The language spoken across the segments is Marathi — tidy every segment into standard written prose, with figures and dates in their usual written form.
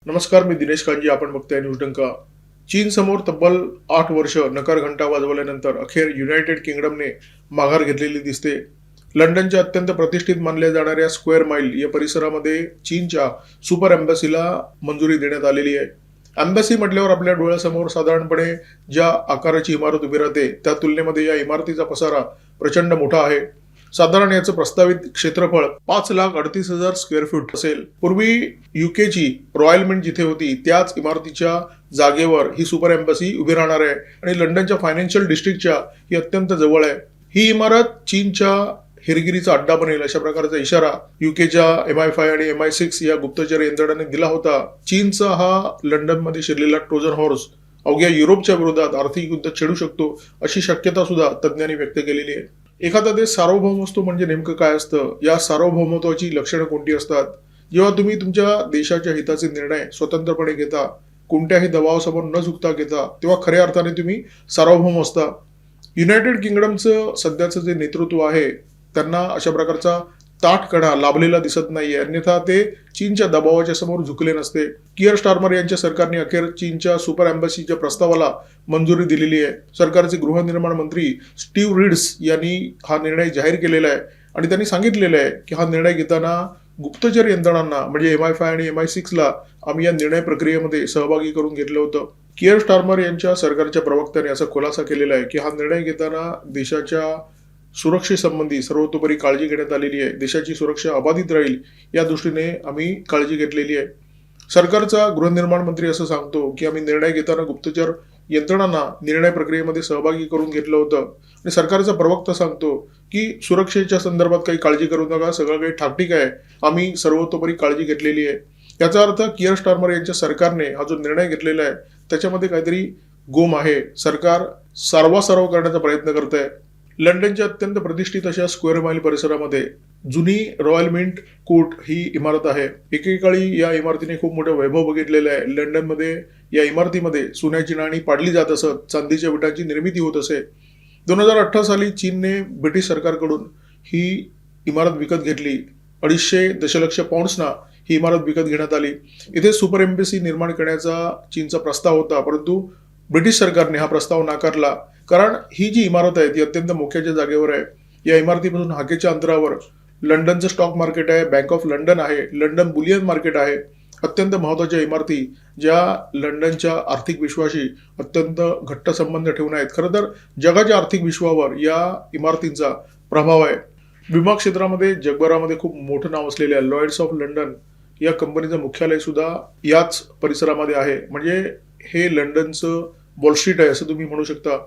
नमस्कार, मी दिनेश कांजी. आपण बघताय न्यूज डंका. चीन समोर तब्बल 8 वर्ष नकार घंटा वाजवल्यानंतर अखेर युनायटेड किंगडमने माघार घेतलेली दिसते. लंडनच्या अत्यंत प्रतिष्ठित मानल्या जाणाऱ्या स्क्वेअर माइल या परिसरामध्ये चीनच्या सुपर एम्बसीला मंजुरी देण्यात आलेली आहे. एम्बसी म्हटल्यावर आपल्या डोळ्यासमोर साधारणपणे ज्या आकाराची इमारत उभी राहते त्या तुलनेमध्ये या इमारतीचा पसारा प्रचंड मोठा आहे. साधारण याचं प्रस्तावित क्षेत्रफळ 5,38,000 स्क्वेअर फूट असेल. पूर्वी युकेची रॉयल मिंट जिथे होती त्याच इमारतीच्या जागेवर ही सुपर एम्बसी उभी राहणार आहे आणि लंडनच्या फायनान्शियल डिस्ट्रिक्टच्या ही अत्यंत जवळ आहे. ही इमारत चीनच्या हेरगिरीचा अड्डा बनेल अशा प्रकारचा इशारा युकेच्या MI5 आणि MI6 या गुप्तचर यंत्रणेने दिला होता. चीनचा हा लंडनमध्ये शिरलेला ट्रोजन हॉर्स अवघ्या युरोपच्या विरोधात आर्थिक युद्ध छेडू शकतो अशी शक्यता सुद्धा तज्ज्ञांनी व्यक्त केलेली आहे. एखादा देश सार्वभौम असतो म्हणजे नेमकं काय असतं, या सार्वभौमत्वाची लक्षणं कोणती असतात? जेव्हा तुम्ही तुमच्या देशाच्या हिताचे निर्णय स्वतंत्रपणे घेता, कोणत्याही दबावासमोर न झुकता घेता, तेव्हा खऱ्या अर्थाने तुम्ही सार्वभौम असता. युनायटेड किंगडमचं सध्याचं जे नेतृत्व आहे त्यांना अशा प्रकारचा ताठकणा लाभलेला दिसत नाहीये, अन्यथा ते चीनच्या दबावाच्या समोर झुकले नसते. कियर स्टार्मर यांच्या सरकारने अखेर चीनच्या सुपर एम्बसीच्या प्रस्तावाला मंजुरी दिलेली आहे. सरकारचे गृहनिर्माण मंत्री स्टीव्ह रीड्स यांनी हा निर्णय जाहीर केलेला आहे आणि त्यांनी सांगितलेलं आहे की हा निर्णय घेताना गुप्तचर यंत्रणांना म्हणजे MI5 आणि MI6ला आम्ही या निर्णय प्रक्रियेमध्ये सहभागी करून घेतलं होतं. कियर स्टार्मर यांच्या सरकारच्या प्रवक्त्याने असा खुलासा केलेला आहे की हा निर्णय घेताना देशाच्या सुरक्षेसंबंधी सर्वतोपरी काळजी घेण्यात आलेली आहे. देशाची सुरक्षा अबाधित राहील या दृष्टीने आम्ही काळजी घेतलेली आहे. सरकारचा गृहनिर्माण मंत्री असं सांगतो की आम्ही निर्णय घेताना गुप्तचर यंत्रणांना निर्णय प्रक्रियेमध्ये सहभागी करून घेतलं होतं आणि सरकारचा प्रवक्ता सांगतो की सुरक्षेच्या संदर्भात काही काळजी करू नका, सगळं काही ठाकठीक आहे, आम्ही सर्वतोपरी काळजी घेतलेली आहे. याचा अर्थ कियर स्टार्मर यांच्या सरकारने हा जो निर्णय घेतलेला आहे त्याच्यामध्ये काहीतरी गोम आहे. सरकार सारवासारव करण्याचा प्रयत्न करत आहे. लंडनच्या अत्यंत प्रतिष्ठित अशा स्क्वेअर माइल परिसरामध्ये जुनी रॉयल मिंट कोर्ट ही इमारत आहे. एकेकाळी या इमारतीने खूप मोठं वैभव बघितलेलं आहे. लंडनमध्ये या इमारतीमध्ये सोन्याची नाणी पाडली जात असत, चांदीच्या विटांची निर्मिती होत असे. 2018 साली चीनने ब्रिटिश सरकारकडून ही इमारत विकत घेतली. 250 दशलक्ष पाऊंड्सना ही इमारत विकत घेण्यात आली. इथे सुपर एम्बसी निर्माण करण्याचा चीनचा प्रस्ताव होता, परंतु ब्रिटिश सरकारने हा प्रस्ताव नाकारला. कारण ही जी इमारत आहे ती अत्यंत मोक्याच्या जागेवर आहे. या इमारतीपासून हाकेच्या अंतरावर लंडनचं स्टॉक मार्केट आहे, बँक ऑफ लंडन आहे, लंडन बुलियन मार्केट आहे. अत्यंत महत्त्वाच्या इमारती ज्या लंडनच्या आर्थिक विश्वाशी अत्यंत घट्ट संबंध ठेवून आहेत. खरं तर जगाच्या आर्थिक विश्वावर या इमारतींचा प्रभाव आहे. विमा क्षेत्रामध्ये जगभरामध्ये खूप मोठं नाव असलेल्या लॉयड्स ऑफ लंडन या कंपनीचं मुख्यालय सुद्धा याच परिसरामध्ये आहे. म्हणजे हे लंडनचं वॉल स्ट्रीट आहे असं तुम्ही म्हणू शकता.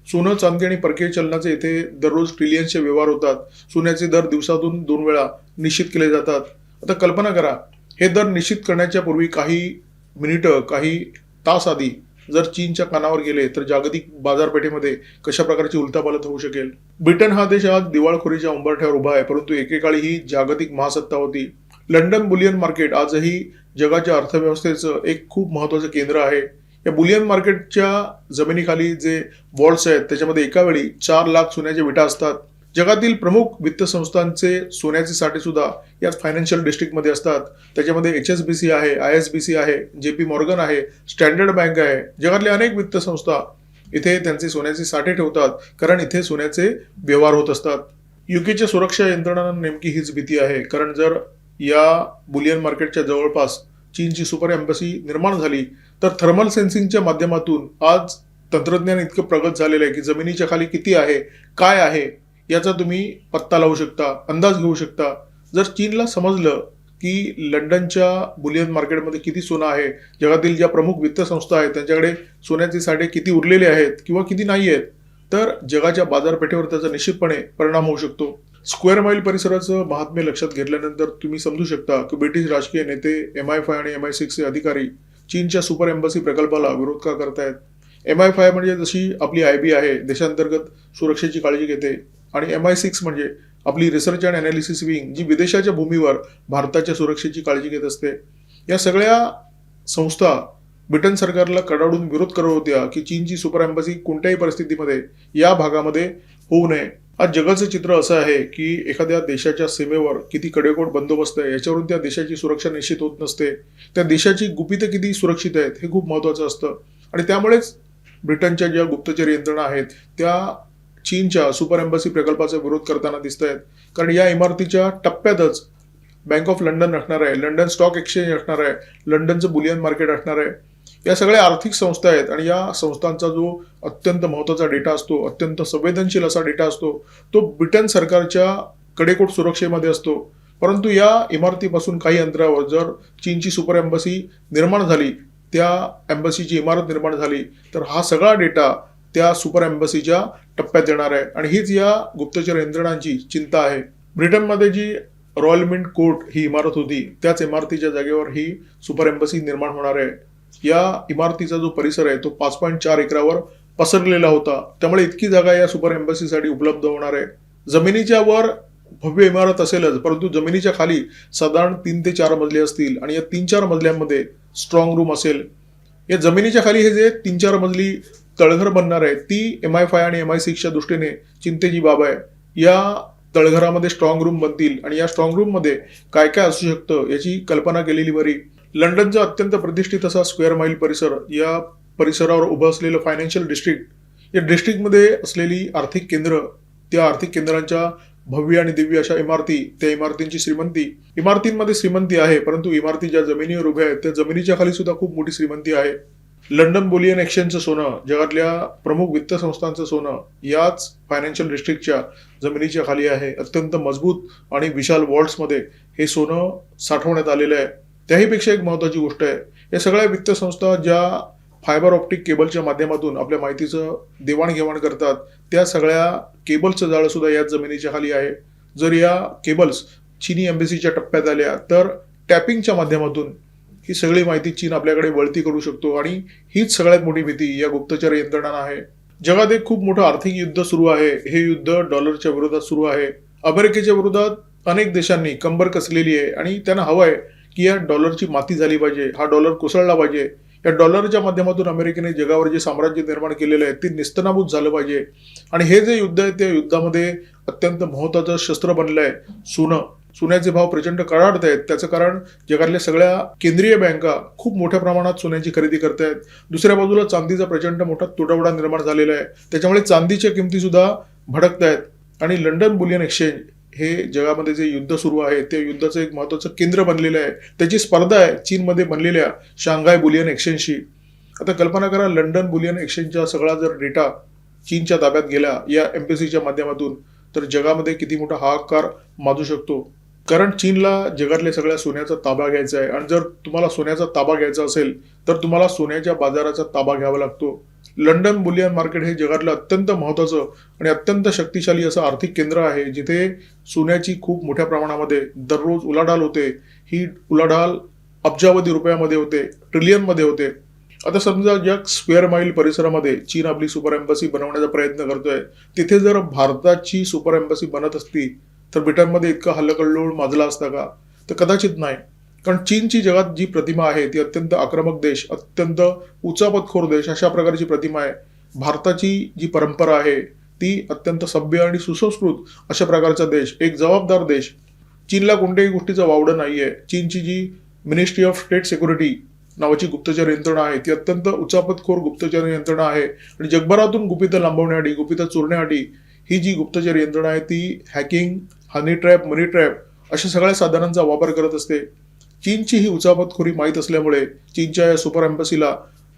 सोनं, चांदी आणि परकीय चलनाचे येथे दररोज ट्रिलियन्सचे व्यवहार होतात. सोन्याचे दर दिवसातून 2 वेळा निश्चित केले जातात. आता कल्पना करा, हे दर निश्चित करण्याच्या पूर्वी काही मिनिटं, काही तास आधी जर चीनच्या कानावर गेले तर जागतिक बाजारपेठेमध्ये कशा प्रकारची उलथापालथ होऊ शकेल. ब्रिटन हा देश आज दिवाळखोरीच्या उंबरठ्यावर उभा आहे, परंतु एकेकाळी ही जागतिक महासत्ता होती. लंडन बुलियन मार्केट आजही जगाच्या अर्थव्यवस्थेचं एक खूप महत्त्वाचं केंद्र आहे. या बुलियन मार्केटच्या जमिनीखाली जे वॉल्ट्स आहेत त्याच्यामध्ये एका वेळी 4 लाख सोन्याच्या विटा असतात. जगातील प्रमुख वित्त संस्थांचे सोन्याचे साठे सुद्धा याच फायनान्शियल डिस्ट्रिक्टमध्ये असतात. त्याच्यामध्ये HSBC आहे, ISBC आहे, JP मॉर्गन आहे, स्टँडर्ड बँक आहे. जगातल्या अनेक वित्त संस्था इथे त्यांचे सोन्याचे साठे ठेवतात, कारण इथे सोन्याचे व्यवहार होत असतात. युकेच्या सुरक्षा यंत्रणांना नेमकी हीच भीती आहे, कारण जर या बुलियन मार्केटच्या जवळपास चीनची सुपर एम्बसी निर्माण झाली तर थर्मल सेन्सिंगच्या माध्यमातून आज तंत्रज्ञान इतकं प्रगत झालेलं आहे की जमिनीच्या खाली किती आहे, काय आहे याचा तुम्ही पत्ता लावू शकता, अंदाज घेऊ शकता. जर चीनला समजलं की लंडनच्या बुलियन मार्केटमध्ये किती सोनं आहे, जगातील ज्या प्रमुख वित्त संस्था आहेत त्यांच्याकडे सोन्याचे साठे किती उरलेले आहेत किंवा किती नाही आहेत, तर जगाच्या बाजारपेठेवर त्याचा निश्चितपणे परिणाम होऊ शकतो. स्क्वेअर माइल परिसराचं महात्म्य लक्षात घेतल्यानंतर तुम्ही समजू शकता की ब्रिटिश राजकीय नेते, MI5 आणि MI6चे अधिकारी चीनच्या सुपर एम्बसी प्रकल्पाला विरोध का करतायत. MI5 म्हणजे जशी आपली IB आहे, देशांतर्गत सुरक्षेची काळजी घेते, आणि MI6 म्हणजे आपली रिसर्च अँड अनालिसिस विंग जी विदेशाच्या भूमीवर भारताच्या सुरक्षेची काळजी घेत असते. या सगळ्या संस्था ब्रिटन सरकारला कडाडून विरोध करत होत्या की चीनची सुपर एम्बसी कोणत्याही परिस्थितीमध्ये या भागामध्ये होऊ नये. आज जगाचं चित्र असं आहे की एखाद्या देशाच्या सीमेवर किती कडेकोट बंदोबस्त आहे याच्यावरून त्या देशाची सुरक्षा निश्चित होत नसते. त्या देशाची गुपितं किती सुरक्षित आहेत हे खूप महत्त्वाचं असतं. आणि त्यामुळेच ब्रिटनच्या ज्या गुप्तचर यंत्रणा आहेत त्या चीनच्या सुपर एम्बसी प्रकल्पाचा विरोध करताना दिसत आहेत. कारण या इमारतीच्या टप्प्यातच बँक ऑफ लंडन असणार आहे, लंडन स्टॉक एक्सचेंज असणार आहे, लंडनचं बुलियन मार्केट असणार आहे. या सगळ्या आर्थिक संस्था आहेत आणि या संस्थांचा जो अत्यंत महत्त्वाचा डेटा असतो, अत्यंत संवेदनशील असा डेटा असतो, तो ब्रिटन सरकारच्या कडेकोट सुरक्षेमध्ये असतो. परंतु या इमारतीपासून काही अंतरावर जर चीनची सुपर एम्बसी निर्माण झाली, त्या एम्बसीची इमारत निर्माण झाली, तर हा सगळा डेटा त्या सुपर एम्बसीच्या टप्प्यात येणार आहे. आणि हीच या गुप्तचर यंत्रणांची चिंता आहे. ब्रिटनमध्ये जी रॉयल मिंट कोर्ट ही इमारत होती, त्याच इमारतीच्या जागेवर ही सुपर एम्बसी निर्माण होणार आहे. या इमारतीचा जो परिसर आहे तो 5.4 एकरावर पसरलेला होता. त्यामुळे इतकी जागा या सुपर एम्बसीसाठी उपलब्ध होणार आहे. जमिनीच्या वर भव्य इमारत असेलच, परंतु जमिनीच्या खाली साधारण 3 ते 4 मजले असतील आणि या 3-4 मजल्यांमध्ये स्ट्रॉंग रूम असेल. या जमिनीच्या खाली हे जे 3-4 मजली तळघर बनणार आहे ती MI5 आणि MI6च्या दृष्टीने चिंतेची बाब आहे. या तळघरामध्ये स्ट्रॉंग रूम बनतील आणि या स्ट्रॉंग रूम मध्ये काय काय असू शकतं याची कल्पना केलेली बरी. लंडनचा अत्यंत प्रतिष्ठित असा स्क्वेअर माईल परिसर, या परिसरावर उभं असलेलं फायनान्शियल डिस्ट्रिक्ट, या डिस्ट्रिक्टमध्ये असलेली आर्थिक केंद्र, त्या आर्थिक केंद्रांच्या भव्य आणि दिव्य अशा इमारती, त्या इमारतींची श्रीमंती, इमारतींमध्ये श्रीमंती आहे, परंतु इमारती ज्या जमिनीवर उभ्या आहेत त्या जमिनीच्या खाली सुद्धा खूप मोठी श्रीमंती आहे. लंडन बुलियन एक्सचेंजचं सोनं, जगातल्या प्रमुख वित्त संस्थांचं सोनं याच फायनान्शियल डिस्ट्रिक्टच्या जमिनीच्या खाली आहे. अत्यंत मजबूत आणि विशाल वॉल्ट्समध्ये हे सोनं साठवण्यात आलेलं आहे. त्याहीपेक्षा एक महत्त्वाची गोष्ट आहे, या सगळ्या वित्त संस्था ज्या फायबर ऑप्टिक केबलच्या माध्यमातून आपल्या माहितीचं देवाणघेवाण करतात, त्या सगळ्या केबलचं जाळं सुद्धा याच जमिनीच्या खाली आहे. जर या केबल्स चीनी एम्बसीच्या टप्प्यात आल्या तर टॅपिंगच्या माध्यमातून ही सगळी माहिती चीन आपल्याकडे वळती करू शकतो आणि हीच सगळ्यात मोठी भीती या गुप्तचर यंत्रणांना आहे. जगात एक खूप मोठं आर्थिक युद्ध सुरू आहे. हे युद्ध डॉलरच्या विरोधात सुरू आहे. अमेरिकेच्या विरोधात अनेक देशांनी कंबर कसलेली आहे आणि त्यांना हवं आहे की या डॉलरची माती झाली पाहिजे, हा डॉलर कोसळला पाहिजे. या डॉलरच्या माध्यमातून अमेरिकेने जगावर जे साम्राज्य निर्माण केलेलं आहे ते निस्तनाभूत झालं पाहिजे. आणि हे जे युद्ध आहे त्या युद्धामध्ये अत्यंत महत्त्वाचं शस्त्र बनलं आहे सोनं. सोन्याचे भाव प्रचंड कडाडत आहेत. त्याचं कारण जगातल्या सगळ्या केंद्रीय बँका खूप मोठ्या प्रमाणात सोन्याची खरेदी करत आहेत. दुसऱ्या बाजूला चांदीचा प्रचंड मोठा तुटवडा निर्माण झालेला आहे. त्याच्यामुळे चांदीच्या किमती सुद्धा भडकत आहेत. आणि लंडन बुलियन एक्सचेंज हे जगामध्ये जे युद्ध सुरू आहे त्या युद्धाचं एक महत्त्वाचं केंद्र बनलेलं आहे. त्याची स्पर्धा आहे चीनमध्ये बनलेल्या शांघाय बुलियन एक्सचेंजशी. आता कल्पना करा, लंडन बुलियन एक्सचेंजचा सगळा जर डेटा चीनच्या ताब्यात गेला या एम्बसीच्या माध्यमातून, तर जगामध्ये किती मोठा हाहाकार माजू शकतो. कारण चीनला जगातल्या सगळ्या सोन्याचा ताबा घ्यायचा आहे आणि जर तुम्हाला सोन्याचा ताबा घ्यायचा असेल तर तुम्हाला सोन्याच्या बाजाराचा ताबा घ्यावा लागतो. लंडन बुलियन मार्केट हे जगातलं अत्यंत महत्त्वाचं आणि अत्यंत शक्तिशाली असं आर्थिक केंद्र आहे जिथे सोन्याची खूप मोठ्या प्रमाणामध्ये दररोज उलाढाल होते. ही उलाढाल अब्जावधी रुपयामध्ये होते, ट्रिलियनमध्ये होते. आता समजा ज्या स्क्वेअर माईल परिसरामध्ये चीन आपली सुपर एम्बसी बनवण्याचा प्रयत्न करतोय, तिथे जर भारताची सुपर एम्बसी बनत असती तर ब्रिटनमध्ये इतका हल्लकल्लोळ माजला असता का? तर कदाचित नाही. कारण चीनची जगात जी प्रतिमा आहे ती अत्यंत आक्रमक देश, अत्यंत उचापतखोर देश अशा प्रकारची प्रतिमा आहे. भारताची जी परंपरा आहे ती अत्यंत सभ्य आणि सुसंस्कृत अशा प्रकारचा देश, एक जबाबदार देश. चीनला कोणत्याही गोष्टीचं वावडं नाहीये. चीनची जी मिनिस्ट्री ऑफ स्टेट सिक्युरिटी नावाची गुप्तचर यंत्रणा आहे ती अत्यंत उचापतखोर गुप्तचर यंत्रणा आहे आणि जगभरातून गुपितं लांबवण्यासाठी, गुपितं चोरण्यासाठी ही जी गुप्तचर यंत्रणा आहे ती हॅकिंग, हनी ट्रॅप, मनी ट्रॅप अशा सगळ्या साधनांचा वापर करत असते. चीनची ही उचापतखोरी माहीत असल्यामुळे चीनच्या या सुपर एम्बसीला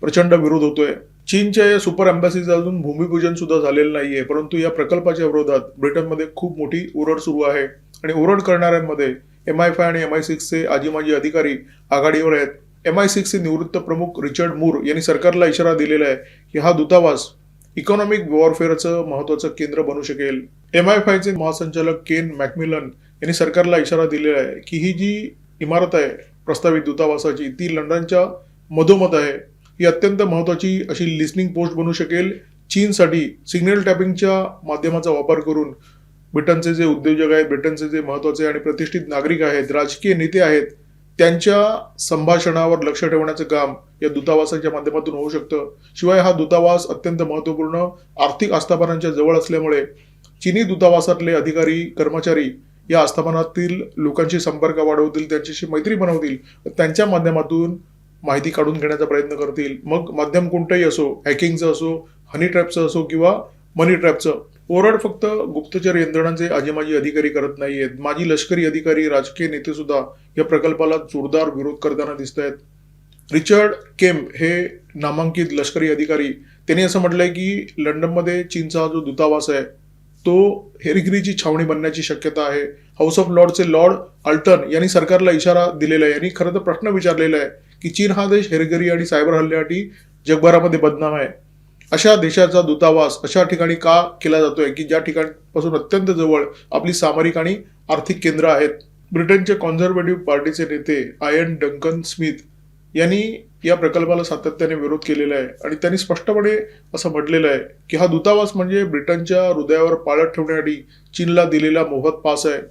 प्रचंड विरोध होतोय. चीनच्या या सुपर एम्बसीचं अजून भूमिपूजन सुद्धा झालेलं नाहीये, परंतु या प्रकल्पाच्या विरोधात ब्रिटनमध्ये खूप मोठी ओरड सुरू आहे आणि ओरड करणाऱ्यांमध्ये MI5 आणि MI6चे आजीमाजी अधिकारी आघाडीवर आहेत. MI6चे निवृत्त प्रमुख रिचर्ड मूर यांनी सरकारला इशारा दिलेला आहे की हा दूतावास इकॉनॉमिक वॉरफेअरचं महत्त्वाचं केंद्र बनू शकेल. MI5चे महासंचालक केन मॅकमिलन यांनी सरकारला इशारा दिलेला आहे की ही जी इमारत आहे प्रस्तावित दूतावासाची ती लंडनच्या मधोमध आहे. ही अत्यंत महत्त्वाची अशी लिस्निंग पोस्ट बनू शकेल चीनसाठी. सिग्नल टॅपिंगच्या माध्यमाचा वापर करून ब्रिटनचे जे उद्योजक आहेत, ब्रिटनचे जे महत्त्वाचे आणि प्रतिष्ठित नागरिक आहेत, राजकीय नेते आहेत, त्यांच्या संभाषणावर लक्ष ठेवण्याचं काम या दूतावासाच्या माध्यमातून होऊ शकतं. शिवाय हा दूतावास अत्यंत महत्त्वपूर्ण आर्थिक आस्थापनांच्या जवळ असल्यामुळे चीनी दूतावासातले अधिकारी कर्मचारी या आस्थापनातील लोकांशी संपर्क वाढवतील, त्यांच्याशी मैत्री बनवतील, त्यांच्या माध्यमातून माहिती काढून घेण्याचा प्रयत्न करतील. मग माध्यम कोणतंही असो, हॅकिंगचं असो, हनी ट्रॅपचं असो किंवा मनी ट्रॅपचं. ओरड फक्त गुप्तचर यंत्रणांचे आजीमाजी अधिकारी करत नाहीयेत. माजी लष्करी अधिकारी, राजकीय नेते सुद्धा या प्रकल्पाला जोरदार विरोध करताना दिसत आहेत. रिचर्ड केम्प हे नामांकित लष्करी अधिकारी, त्यांनी असं म्हटलंय की लंडनमध्ये चीनचा जो दूतावास आहे तो हेरगिरीची छावणी बनण्याची शक्यता आहे. हाऊस ऑफ लॉर्डचे लॉर्ड अल्टन यांनी सरकारला इशारा दिलेला आहे. यांनी खरं तर प्रश्न विचारलेला आहे की चीन हा देश हेरगिरी आणि सायबर हल्ल्यासाठी जगभरामध्ये बदनाम आहे. अशा देशाचा दूतावास अशा ठिकाणी का केला जातोय की ज्या ठिकाणापासून अत्यंत जवळ आपली सामरिक आणि आर्थिक केंद्र आहेत. ब्रिटनचे कॉन्झर्वेटिव्ह पार्टीचे नेते आयन डंकन स्मिथ यांनी या प्रकल्पाला सातत्याने विरोध केलेला आहे आणि त्यांनी स्पष्टपणे असं म्हटलेलं आहे की हा दूतावास म्हणजे ब्रिटनच्या हृदयावर पाळत ठेवण्यासाठी चीनला दिलेला मोफत पास आहे.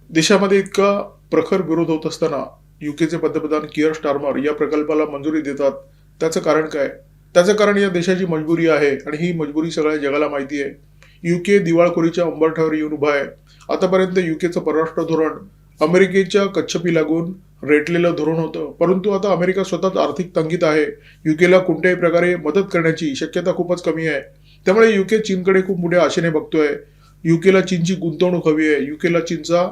देशामध्ये इतका प्रखर विरोध होत असताना युकेचे पंतप्रधान किअर स्टार्मर या प्रकल्पाला मंजुरी देतात. त्याचं कारण काय? त्याचं कारण या देशाची मजबुरी आहे आणि ही मजबुरी सगळ्या जगाला माहिती आहे. युके दिवाळखोरीच्या उंबरठ्यावर येऊन उभा आहे. आतापर्यंत युकेचं परराष्ट्र धोरण अमेरिकेच्या कच्छपी लागून रेटलेलं धोरण होतं, परंतु आता अमेरिका स्वतःच आर्थिक तंगीत आहे. युकेला कोणत्याही प्रकारे मदत करण्याची शक्यता खूपच कमी आहे. त्यामुळे युके चीनकडे खूप मोठ्या आशेने बघतोय. युकेला चीनची गुंतवणूक हवी आहे, युकेला चीनचा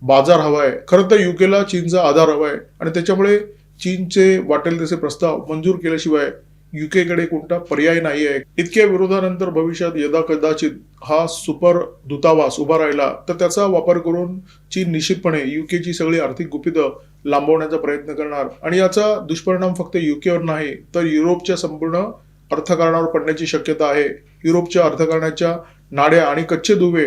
बाजार हवा आहे. खरं तर युकेला चीनचा आधार हवा आहे आणि त्याच्यामुळे चीनचे वाटेल तसे प्रस्ताव मंजूर केल्याशिवाय युकेकडे कोणता पर्याय नाही आहे. इतक्या विरोधानंतर भविष्यात यदाकदाचित हा सुपर दूतावास उभा राहिला तर त्याचा वापर करून चीन निश्चितपणे युकेची सगळी आर्थिक गुपितं लांबवण्याचा प्रयत्न करणार आणि याचा दुष्परिणाम फक्त युकेवर नाही तर युरोपच्या संपूर्ण अर्थकारणावर पडण्याची शक्यता आहे. युरोपच्या अर्थकारणाच्या नाड्या आणि कच्चे दुवे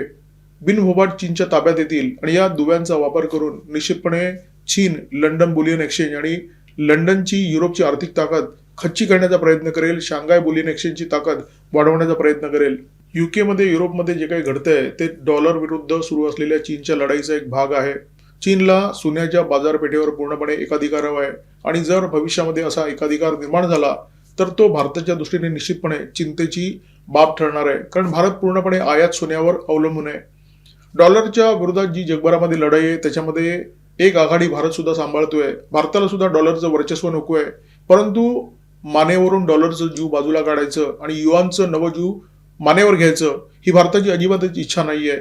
बिनभोभाट चीनच्या ताब्यात येतील आणि या दुव्यांचा वापर करून निश्चितपणे चीन लंडन बुलियन एक्सचेंज आणि लंडनची युरोपची आर्थिक ताकद खच्ची करण्याचा प्रयत्न करेल. शांघाय बुलियन एक्सचेंजची ताकद वाढवण्याचा प्रयत्न करेल. युकेमध्ये, युरोपमध्ये जे काही घडतंय ते डॉलर विरुद्ध सुरू असलेल्या चीनच्या लढाईचा एक भाग आहे. चीनला सोन्याच्या बाजारपेठेवर पूर्णपणे एकाधिकार हवा आहे आणि जर भविष्यामध्ये असा एकाधिकार निर्माण झाला तर तो भारताच्या दृष्टीने निश्चितपणे चिंतेची बाब ठरणार आहे. कारण भारत पूर्णपणे आयात सोन्यावर अवलंबून आहे. डॉलरच्या विरोधात जी जगभरामध्ये लढाई आहे त्याच्यामध्ये एक आघाडी भारत सुद्धा सांभाळतोय. भारताला सुद्धा डॉलरचं वर्चस्व नको आहे, परंतु मानेवरून डॉलरचं जीव बाजूला काढायचं आणि युआनचं नवं जीव मानेवर घ्यायचं ही भारताची अजिबातच इच्छा नाही आहे.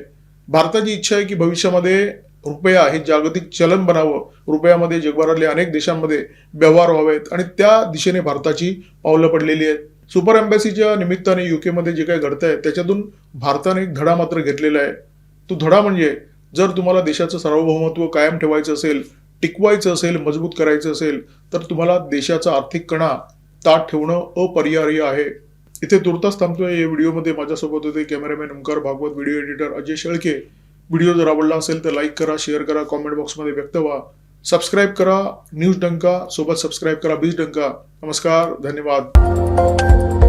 भारताची इच्छा आहे की भविष्यामध्ये रुपया हे जागतिक चलन बनावं, रुपयामध्ये जगभरातल्या अनेक देशांमध्ये व्यवहार व्हावेत आणि त्या दिशेने भारताची पावलं पडलेली आहेत. सुपर एम्बॅसीच्या निमित्ताने युकेमध्ये जे काही घडतंय त्याच्यातून भारताने एक धडा मात्र घेतलेला आहे. तो धडा म्हणजे जर तुम्हाला देशाचं सार्वभौमत्व कायम ठेवायचं असेल, टिकवायचं असेल, मजबूत करायचं असेल तर तुम्हाला देशाचा आर्थिक कणा ताट ठेवणं अपरिहार्य आहे. इथे तुर्तास थांबतोय. या व्हिडिओमध्ये माझ्यासोबत होते cameraman Omkar Bhagwat, video editor Ajay Shelke. Video जर आवडला असेल तर लाईक करा, शेअर करा, कॉमेंट बॉक्समध्ये व्यक्त व्हा. सबस्क्राईब करा न्यूज डंका सोबत, सबस्क्राईब करा बीज डंका. नमस्कार, धन्यवाद.